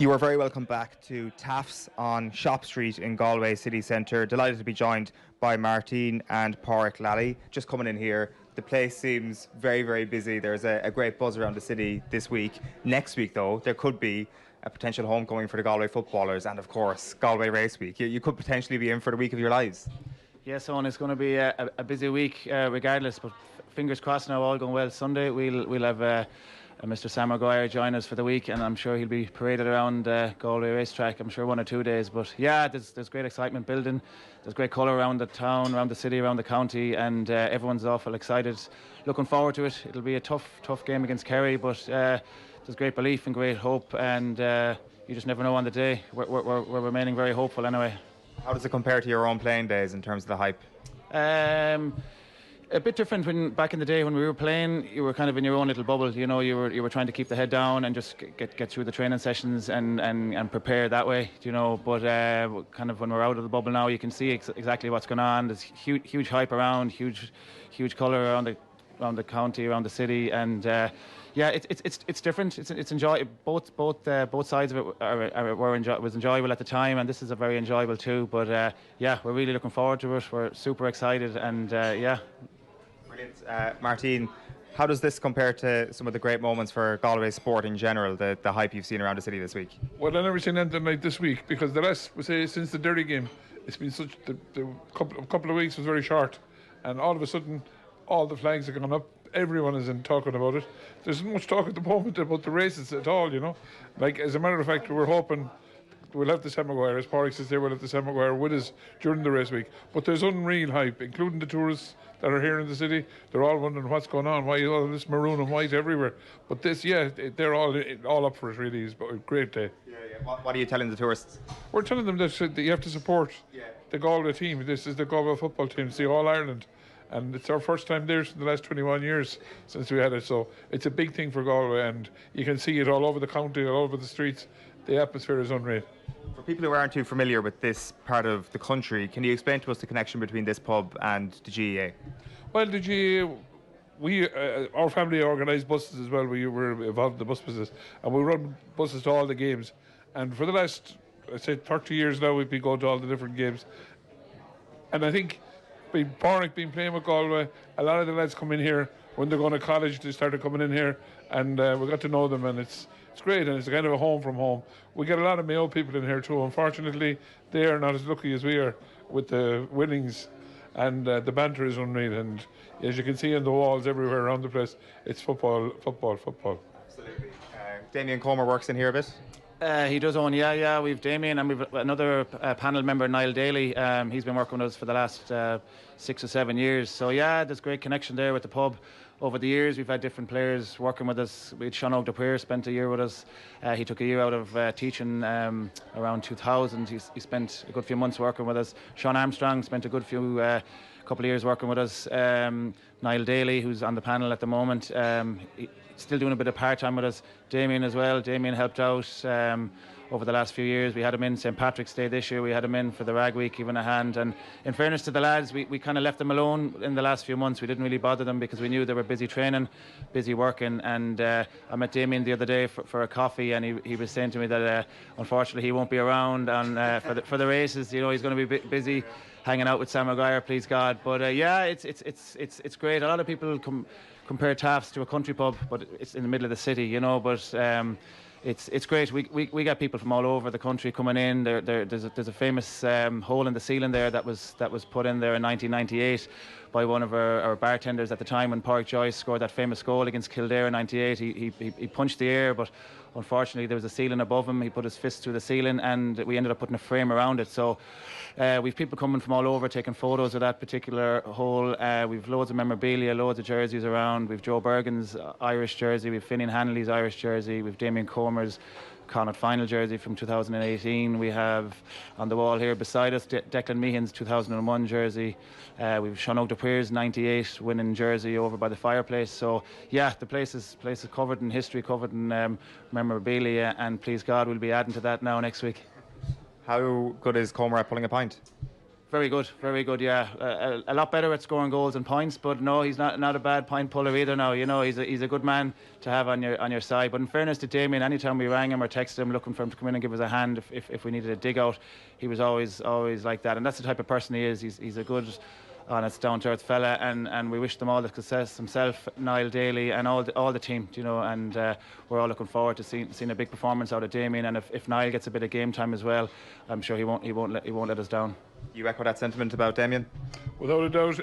You are very welcome back to Taaffes on Shop Street in Galway City Centre. Delighted to be joined by Martin and Padraig Lally. Just coming in here, the place seems very, very busy. There's a great buzz around the city this week. Next week, though, there could be a potential homecoming for the Galway footballers and, of course, Galway Race Week. You could potentially be in for the week of your lives. Yes, Owen, it's going to be a busy week regardless, but fingers crossed now, all going well. Sunday we'll have Mr Sam Maguire join us for the week, and I'm sure he'll be paraded around Galway racetrack, I'm sure 1 or 2 days. But yeah, there's great excitement building. There's great colour around the town, around the city, around the county, and everyone's awful excited. Looking forward to it. It'll be a tough game against Kerry, but there's great belief and great hope, and you just never know on the day. We're remaining very hopeful anyway. How does it compare to your own playing days in terms of the hype? A bit different when back in the day when we were playing. You were kind of in your own little bubble. You know, you were trying to keep the head down and just get through the training sessions and prepare that way. You know, but kind of when we're out of the bubble now, you can see exactly what's going on. There's huge hype around, huge colour around the county, around the city, and yeah, it's different. It's enjoyable. Both sides of it was enjoyable at the time, and this is a very enjoyable too. But yeah, we're really looking forward to it. We're super excited, and yeah. Brilliant. Martin, how does this compare to some of the great moments for Galway sport in general, the hype you've seen around the city this week? Well, I've never seen anything like this week, because the last, we say, since the Derry game, it's been such, the couple of weeks was very short, and all of a sudden all the flags have gone up. Everyone is talking about it. There's not much talk at the moment about the races at all, you know. Like, as a matter of fact, we're hoping we'll have the Sam Maguire, as Padraig says there, we'll have the Sam Maguire with us during the race week. But there's unreal hype, including the tourists that are here in the city. They're all wondering what's going on, why all this maroon and white everywhere. But this, yeah, they're all up for it, really. It's a great day. Yeah. What are you telling the tourists? We're telling them that you have to support the Galway team. This is the Galway football team. It's the All-Ireland. And it's our first time there in the last 21 years since we had it. So it's a big thing for Galway, and you can see it all over the county, all over the streets. The atmosphere is unreal. For people who aren't too familiar with this part of the country, can you explain to us the connection between this pub and the GAA? Well, the GAA, our family organised buses as well. We were involved in the bus business, and we run buses to all the games. And for the last, I'd say, 30 years now, we've been going to all the different games. And I think, Padraig been playing with Galway, a lot of the lads come in here when they're going to college. They started coming in here, and we got to know them, and it's great, and it's kind of a home from home. We get a lot of Mayo people in here too. Unfortunately, they are not as lucky as we are with the winnings, and the banter is unreal. And as you can see on the walls everywhere around the place, it's football. Absolutely. Damien Comer works in here a bit. He does, Owen. Yeah. We've Damien, and we've another panel member, Niall Daly. He's been working with us for the last 6 or 7 years. So yeah, there's great connection there with the pub. Over the years, we've had different players working with us. We had Sean O'Dwyer spent a year with us. He took a year out of teaching around 2000. He spent a good few months working with us. Sean Armstrong spent a good few couple of years working with us. Niall Daly, who's on the panel at the moment, still doing a bit of part-time with us. Damien as well. Damien helped out over the last few years. We had him in St Patrick's Day this year. We had him in for the Rag Week, giving a hand. And in fairness to the lads, we kind of left them alone in the last few months. We didn't really bother them because we knew they were busy training, busy working. And I met Damien the other day for a coffee, and he was saying to me that unfortunately he won't be around for the races. You know, he's going to be busy hanging out with Sam Maguire, please God. But yeah, it's great. A lot of people compare Taaffes to a country pub, but it's in the middle of the city, you know. But it's great. We get people from all over the country coming in. There's a famous hole in the ceiling there that was put in there in 1998 by one of our bartenders at the time when Padraig Joyce scored that famous goal against Kildare in '98. He punched the air, but unfortunately there was a ceiling above him. He put his fist through the ceiling, and we ended up putting a frame around it. So we've people coming from all over taking photos of that particular hole. We've loads of memorabilia, loads of jerseys around. We've Joe Bergen's Irish jersey, we've Finian Hanley's Irish jersey, we've Damien Comer's Connacht final jersey from 2018. We have on the wall here beside us Declan Meehan's 2001 jersey. We've Sean O'Dwyer's 98 winning jersey over by the fireplace. So yeah, the place is covered in history, covered in memorabilia, and please God, we'll be adding to that now next week. How good is Comer at pulling a pint? Very good. Yeah, a lot better at scoring goals and points. But no, he's not a bad point puller either. Now, you know, he's a good man to have on your side. But in fairness to Damien, anytime we rang him or texted him looking for him to come in and give us a hand if we needed a dig out, he was always like that. And that's the type of person he is. He's a good, honest, down-to-earth fella, and we wish them all the success. Himself, Niall Daly, and all the team, you know. And we're all looking forward to seeing a big performance out of Damien. And if Niall gets a bit of game time as well, I'm sure he won't let us down. You echo that sentiment about Damien? Without a doubt.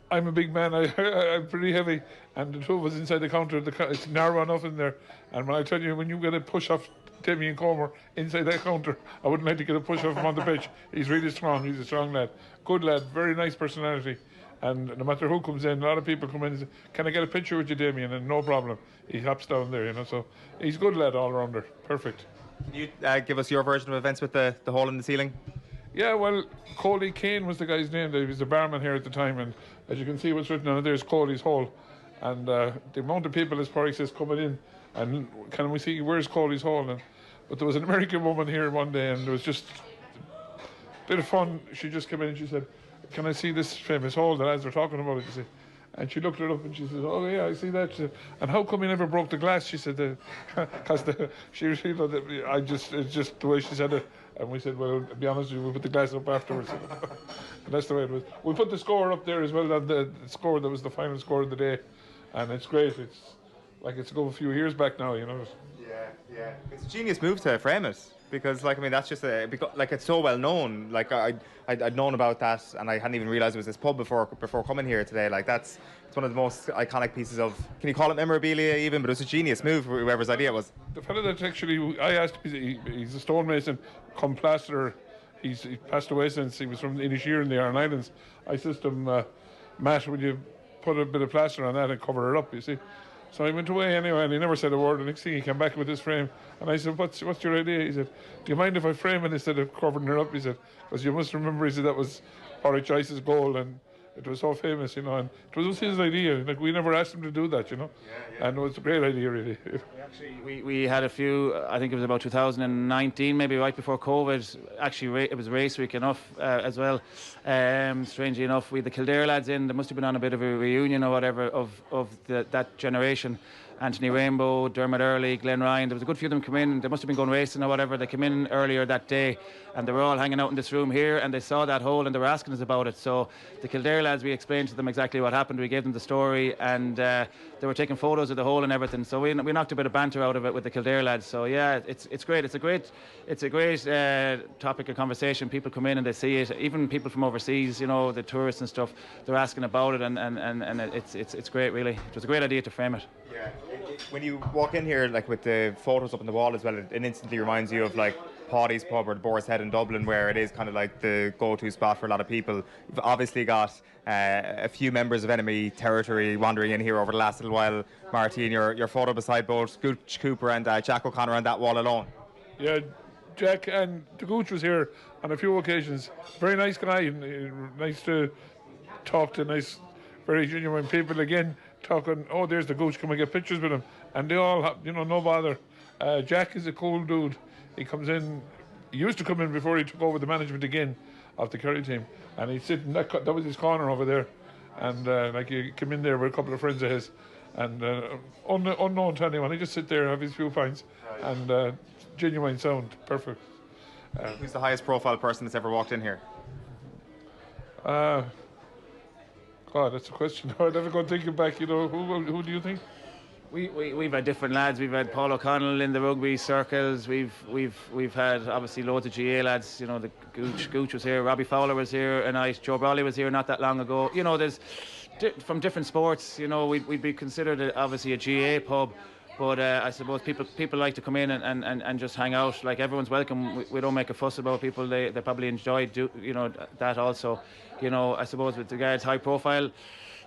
I'm a big man. I'm pretty heavy, and the two of us inside the counter. It's narrow enough in there. And when I tell you, when you get a push off Damien Comer inside that counter, I wouldn't like to get a push off him on the pitch. He's really strong. He's a strong lad. Good lad. Very nice personality. And no matter who comes in, a lot of people come in and say, "Can I get a picture with you, Damien?" And no problem. He hops down there, you know. So he's a good lad all rounder. Perfect. Can you give us your version of events with the hole in the ceiling? Yeah, well, Coley Kane was the guy's name. He was the barman here at the time, and as you can see what's written on it, there's Coley's hole. And the amount of people, as Padraig says, coming in, and can we see where's Coley's hole? But there was an American woman here one day, and there was just a bit of fun. She just came in and she said, "Can I see this famous hole?" The lads were talking about it, you see. And she looked it up and she said, "Oh yeah, I see that." She said, "And how come you never broke the glass?" She said, "Because it's just the way she said it." And we said, "Well, to be honest with you, we'll put the glass up afterwards." And that's the way it was. We put the score up there as well, the score that was the final score of the day. And it's great. It's like it's a few years back now, you know. Yeah. It's a genius move to frame it. Because, like, I mean, that's just it's so well known. Like, I'd known about that, and I hadn't even realised it was this pub before coming here today. Like, it's one of the most iconic pieces of, can you call it memorabilia even? But it was a genius move, whoever's idea it was. The fella that actually, I asked, he's a stonemason, come plasterer. He's passed away since. He was from Inisheer in the Aran Islands. I said to him, "Matt, would you put a bit of plaster on that and cover it up?" You see. So I went away anyway, and he never said a word. The next thing he came back with his frame, and I said, "What's your idea?" He said, "Do you mind if I frame it instead of covering her up?" He said, "Because you must remember," he said, "that was Padraig Joyce's goal, and it was so famous, you know, and it was his idea. Like, we never asked him to do that, you know." Yeah. And it was a great idea, really. We had a few. I think it was about 2019, maybe right before COVID. Actually, it was race week enough as well. Strangely enough, we had the Kildare Lads in. There must have been on a bit of a reunion or whatever of that generation. Anthony Rainbow, Dermot Early, Glenn Ryan. There was a good few of them come in. They must have been going racing or whatever. They came in earlier that day, and they were all hanging out in this room here, and they saw that hole and they were asking us about it. So the Kildare Lads, we explained to them exactly what happened. We gave them the story, and they were taking photos of the hole and everything. So we knocked a bit of banter out of it with the Kildare Lads. So yeah, it's great. It's a great topic of conversation. People come in and they see it. Even people from overseas, you know, the tourists and stuff, they're asking about it, and it's great, really. It was a great idea to frame it. Yeah. When you walk in here, like with the photos up on the wall as well, it instantly reminds you of like Paddy's pub or the Boar's Head in Dublin, where it is kind of like the go-to spot for a lot of people. You've obviously got a few members of enemy territory wandering in here over the last little while. Martin, your photo beside both Gooch Cooper and Jack O'Connor on that wall alone. Yeah, Jack and the Gooch was here on a few occasions. Very nice guy, nice to talk to, nice, very genuine people. Again, talking, "Oh, there's the Gooch, can we get pictures with him?" And they all have, you know, no bother. Jack is a cool dude. He comes in, he used to come in before he took over the management again of the Kerry team, and he'd sit in that was his corner over there, and like he came in there with a couple of friends of his, and unknown to anyone, he just sit there and have his few pints, and genuine sound, perfect. Who's the highest profile person that's ever walked in here? God, that's a question. I'd never go thinking back, you know. Who do you think? We've had different lads. We've had Paul O'Connell in the rugby circles. We've had obviously loads of GAA lads. You know, the Gooch was here, Robbie Fowler was here, and Joe Brawley was here not that long ago. You know, there's from different sports. You know, we'd be considered obviously a GAA pub, but I suppose people like to come in and just hang out. Like, everyone's welcome. We don't make a fuss about people. They probably enjoy that also. You know, I suppose with regards high profile,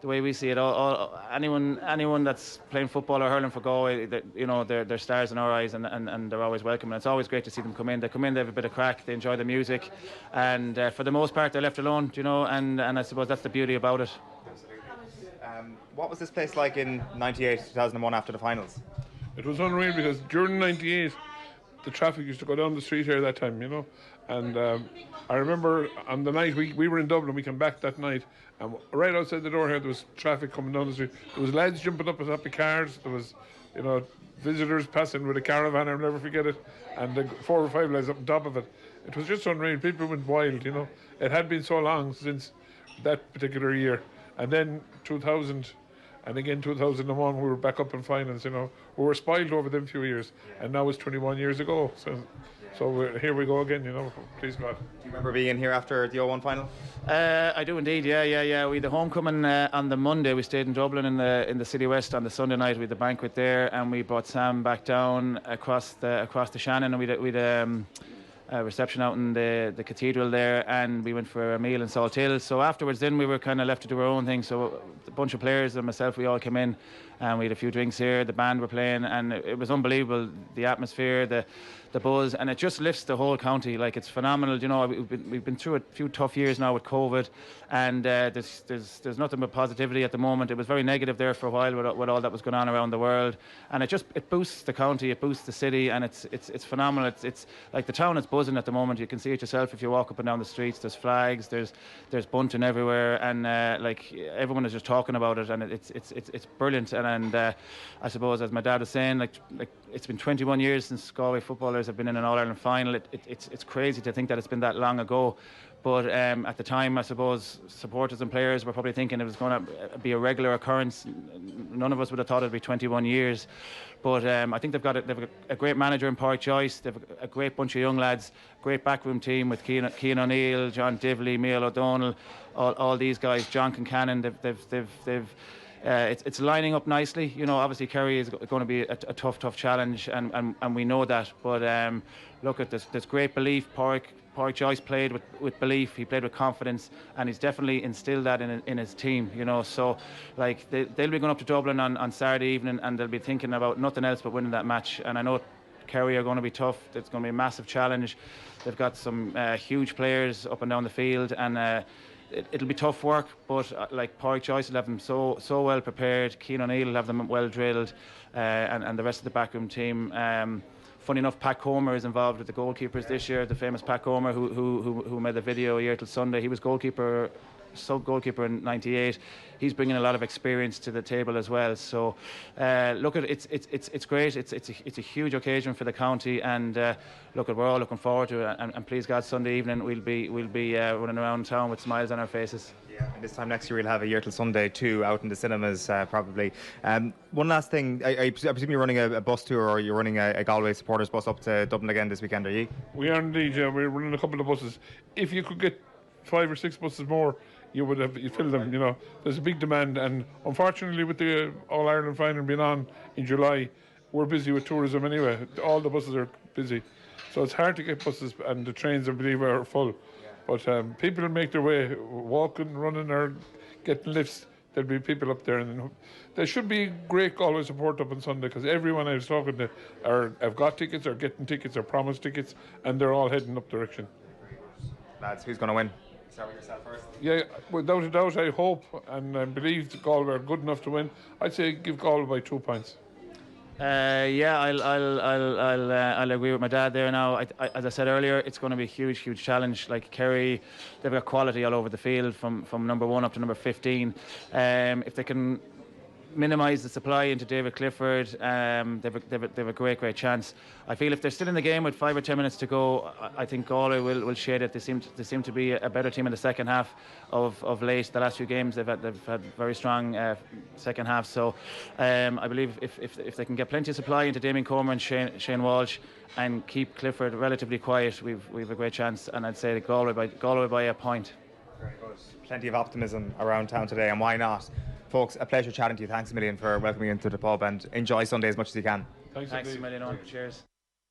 the way we see it, anyone that's playing football or hurling for Galway, they're stars in our eyes, and they're always welcome. And it's always great to see them come in. They come in, they have a bit of crack, they enjoy the music, and for the most part, they're left alone. You know, and I suppose that's the beauty about it. Absolutely. What was this place like in '98, 2001 after the finals? It was unreal, because during '98, the traffic used to go down the street here that time, And I remember on the night we were in Dublin, we came back that night, and right outside the door here there was traffic coming down the street. There was lads jumping up on top of cars. There was, visitors passing with a caravan. I'll never forget it. And the 4 or 5 lads up on top of it. It was just unreal. People went wild, It had been so long since that particular year. And then 2000, and again 2001, we were back up in finals, We were spoiled over them few years. And now it's 21 years ago. So here we go again, please God. Do you remember being in here after the 0-1 final? I do indeed, yeah. We had the homecoming on the Monday. We stayed in Dublin in the City West on the Sunday night. We had the banquet there, and we brought Sam back down across the Shannon, and we had a reception out in the cathedral there, and we went for a meal in Salt Hill. So afterwards then we were kind of left to do our own thing. So a bunch of players and myself, we all came in, and we had a few drinks here. The band were playing, and it was unbelievable, the atmosphere, the buzz, and it just lifts the whole county. Like, it's phenomenal. We've been through a few tough years now with COVID, and there's nothing but positivity at the moment. It was very negative there for a while with all that was going on around the world, and it boosts the county, it boosts the city, and it's phenomenal. It's like the town is buzzing at the moment. You can see it yourself if you walk up and down the streets. There's flags, there's bunting everywhere, and like, everyone is just talking about it, and it's brilliant. And I suppose, as my dad was saying, like it's been 21 years since Galway footballers have been in an All-Ireland final. It's crazy to think that it's been that long ago. But at the time, I suppose, supporters and players were probably thinking it was going to be a regular occurrence. None of us would have thought it'd be 21 years. But I think they've got a great manager in Padraig Joyce. They've a great bunch of young lads, great backroom team with Cian O'Neill, John Divley, Mial O'Donnell, all these guys, John Concannon. It's lining up nicely. Obviously Kerry is going to be a tough challenge, and we know that. But look, at there's great belief. Padraig Joyce played with belief. He played with confidence, and he's definitely instilled that in his team. So, like, they'll be going up to Dublin on Saturday evening, and they'll be thinking about nothing else but winning that match. And I know Kerry are going to be tough. It's going to be a massive challenge. They've got some huge players up and down the field, and it'll be tough work, but like, Padraig Joyce will have them so well prepared. Cian O'Neill will have them well drilled, and the rest of the backroom team. Funny enough, Pat Comer is involved with the goalkeepers this year. The famous Pat Comer, who made the video a year till Sunday. He was sub-goalkeeper in '98. He's bringing a lot of experience to the table as well. So, look, it's great. It's a huge occasion for the county, and look, we're all looking forward to it. And please God, Sunday evening we'll be running around town with smiles on our faces. Yeah, and this time next year we'll have a year till Sunday too, out in the cinemas probably. One last thing, I presume you're running a bus tour, or you're running a Galway supporters bus up to Dublin again this weekend, are you? We are indeed, yeah. We're running a couple of buses. If you could get 5 or 6 buses more, you'd fill them. There's a big demand, and unfortunately with the All-Ireland final being on in July, we're busy with tourism anyway. All the buses are busy, so it's hard to get buses, and the trains, I believe, are full. But people will make their way, walking, running, or getting lifts. There'll be people up there, and there should be great Galway support up on Sunday, because everyone I was talking to have got tickets, or getting tickets, or promised tickets, and they're all heading up direction. Lads, who's going to win? Start with yourself first. Yeah, without a doubt, I hope and I believe that Galway are good enough to win. I'd say give Galway by 2 points. Yeah, I'll agree with my dad there now. As I said earlier, it's going to be a huge challenge. Like, Kerry, they've got quality all over the field from number 1 up to number 15. If they can minimise the supply into David Clifford, they've a great chance. I feel if they're still in the game with 5 or 10 minutes to go, I think Galway will shade it. They seem to be a better team in the second half of late. The last few games they've had very strong second half. So I believe if they can get plenty of supply into Damien Comer and Shane Walsh, and keep Clifford relatively quiet, we've a great chance. And I'd say Galway by a point. Very good. Plenty of optimism around town today, and why not? Folks, a pleasure chatting to you. Thanks a million for welcoming me into the pub, and enjoy Sunday as much as you can. Thanks a million. Cheers.